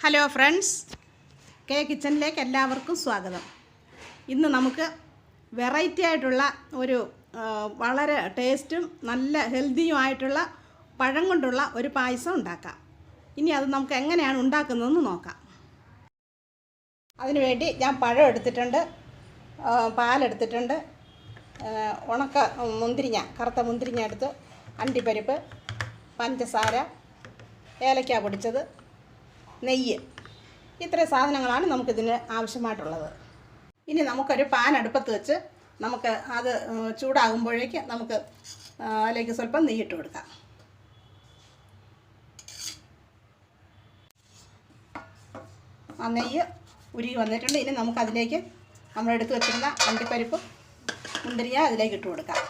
Hello friends, K കിച്ചണിലേക്ക് എല്ലാവർക്കും സ്വാഗതം. ഇന്ന് നമുക്ക് വെറൈറ്റി ആയിട്ടുള്ള ഒരു വളരെ ടേസ്റ്റും നല്ല ഹെൽത്തിയുമായിട്ടുള്ള പഴം കൊണ്ടുള്ള ഒരു പായസം ഉണ്ടാക്കാം. ഇനി അത് നമുക്ക് എങ്ങനെയാണ് ഉണ്ടാക്കുന്നതെന്ന് നോക്കാം. അതിനുവേണ്ടി ഞാൻ പഴം എടുത്തിട്ടുണ്ട്, പാലെടുത്തിട്ടുണ്ട്, ഉണക്ക മുന്തിരിങ്ങ, കറുത്ത മുന്തിരിങ്ങ എടുത്ത്, അണ്ടിപ്പരിപ്പ്, പഞ്ചസാര, ഏലക്ക പൊടിച്ചത്, നെയ്യ്, ഇത്രയും സാധനങ്ങളാണ് നമുക്കിതിന് ആവശ്യമായിട്ടുള്ളത്. ഇനി നമുക്കൊരു പാൻ അടുപ്പത്ത് വെച്ച് നമുക്ക് അത് ചൂടാകുമ്പോഴേക്ക് നമുക്ക് അതിലേക്ക് സ്വല്പം നെയ്യിട്ട് കൊടുക്കാം. ആ നെയ്യ് ഉരുകി വന്നിട്ടുണ്ട്. ഇനി നമുക്കതിലേക്ക് നമ്മളെടുത്ത് വെച്ചിരുന്ന അണ്ടിപ്പരിപ്പ്, മുന്തിരിങ്ങ അതിലേക്ക് ഇട്ട് കൊടുക്കാം.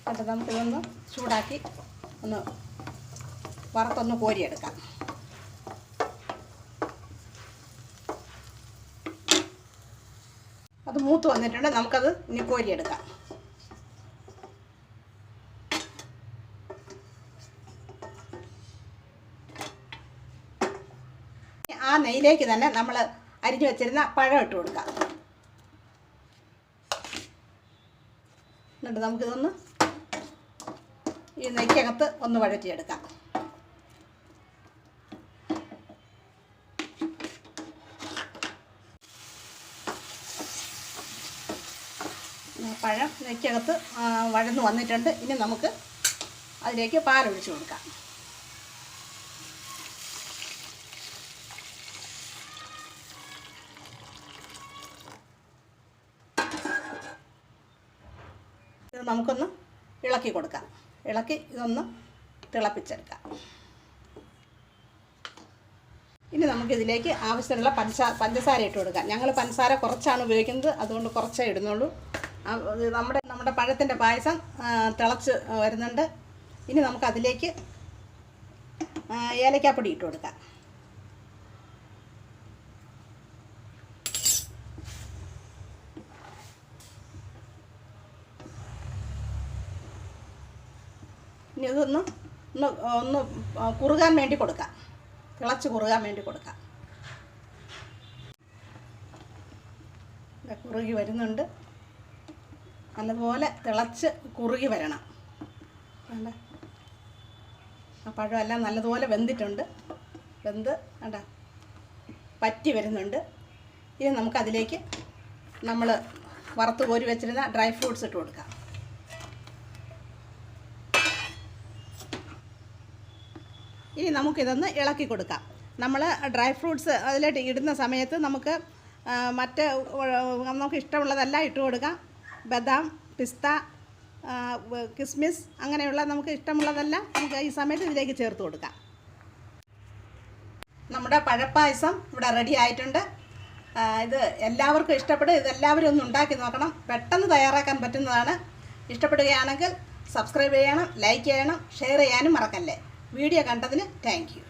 അത് നമുക്കിതൊന്ന് ചൂടാക്കി ഒന്ന് വറുത്തൊന്ന് കോരിയെടുക്കാം. അത് മൂത്ത് വന്നിട്ടുണ്ട്, നമുക്കത് ഇനി കോരിയെടുക്കാം. ആ നെയ്യിലേക്ക് തന്നെ നമ്മൾ അരിഞ്ഞു വെച്ചിരുന്ന പഴം ഇട്ട് കൊടുക്കാം. എന്നിട്ട് നമുക്കിതൊന്ന് ഈ നെയ്ക്കകത്ത് ഒന്ന് വഴറ്റിയെടുക്കാം. പഴം നെയ്ക്കകത്ത് വഴന്ന് വന്നിട്ടുണ്ട്. ഇനി നമുക്ക് അതിലേക്ക് പാലൊഴിച്ച് കൊടുക്കാം. ഇത് നമുക്കൊന്ന് ഇളക്കി കൊടുക്കാം. ഇളക്കി ഇതൊന്ന് തിളപ്പിച്ചെടുക്കാം. ഇനി നമുക്കിതിലേക്ക് ആവശ്യമുള്ള പഞ്ചസാര ഇട്ട് കൊടുക്കാം. ഞങ്ങൾ പഞ്ചസാര കുറച്ചാണ് ഉപയോഗിക്കുന്നത്, അതുകൊണ്ട് കുറച്ചേ ഇടുന്നുള്ളൂ. നമ്മുടെ പഴത്തിൻ്റെ പായസം തിളച്ച് വരുന്നുണ്ട്. ഇനി നമുക്കതിലേക്ക് ഏലക്കാപ്പൊടി ഇട്ട് കൊടുക്കാം. ഇനി ഇതൊന്ന് ഒന്ന് കുറുകാൻ വേണ്ടി കൊടുക്കാം, തിളച്ച് കുറുകാൻ വേണ്ടി കൊടുക്കാം. കുറുകി വരുന്നുണ്ട്, നല്ലപോലെ തിളച്ച് കുറുകി വരണം. വേണ്ട, ആ പഴമെല്ലാം നല്ലതുപോലെ വെന്തിട്ടുണ്ട്, വെന്ത് വേണ്ട പറ്റി വരുന്നുണ്ട്. ഇനി നമുക്കതിലേക്ക് നമ്മൾ വറുത്ത് കോരി വെച്ചിരുന്ന ഡ്രൈ ഫ്രൂട്ട്സ് ഇട്ട് കൊടുക്കാം. ഇനി നമുക്കിതൊന്ന് ഇളക്കി കൊടുക്കാം. നമ്മൾ ഡ്രൈ ഫ്രൂട്ട്സ് അതിലേക്ക് ഇടുന്ന സമയത്ത് നമുക്ക് നമുക്ക് ഇഷ്ടമുള്ളതെല്ലാം ഇട്ട് കൊടുക്കാം. ബദാം, പിസ്ത, കിസ്മിസ്, അങ്ങനെയുള്ള നമുക്ക് ഇഷ്ടമുള്ളതെല്ലാം നമുക്ക് ഈ സമയത്ത് ഇതിലേക്ക് ചേർത്ത് കൊടുക്കാം. നമ്മുടെ പഴപ്പായസം ഇവിടെ റെഡി ആയിട്ടുണ്ട്. ഇത് എല്ലാവർക്കും ഇഷ്ടപ്പെടും. ഇതെല്ലാവരും ഒന്ന് ഉണ്ടാക്കി നോക്കണം. പെട്ടെന്ന് തയ്യാറാക്കാൻ പറ്റുന്നതാണ്. ഇഷ്ടപ്പെടുകയാണെങ്കിൽ സബ്സ്ക്രൈബ് ചെയ്യണം, ലൈക്ക് ചെയ്യണം, ഷെയർ ചെയ്യാനും മറക്കല്ലേ. വീഡിയോ കണ്ടതിന് താങ്ക് യു.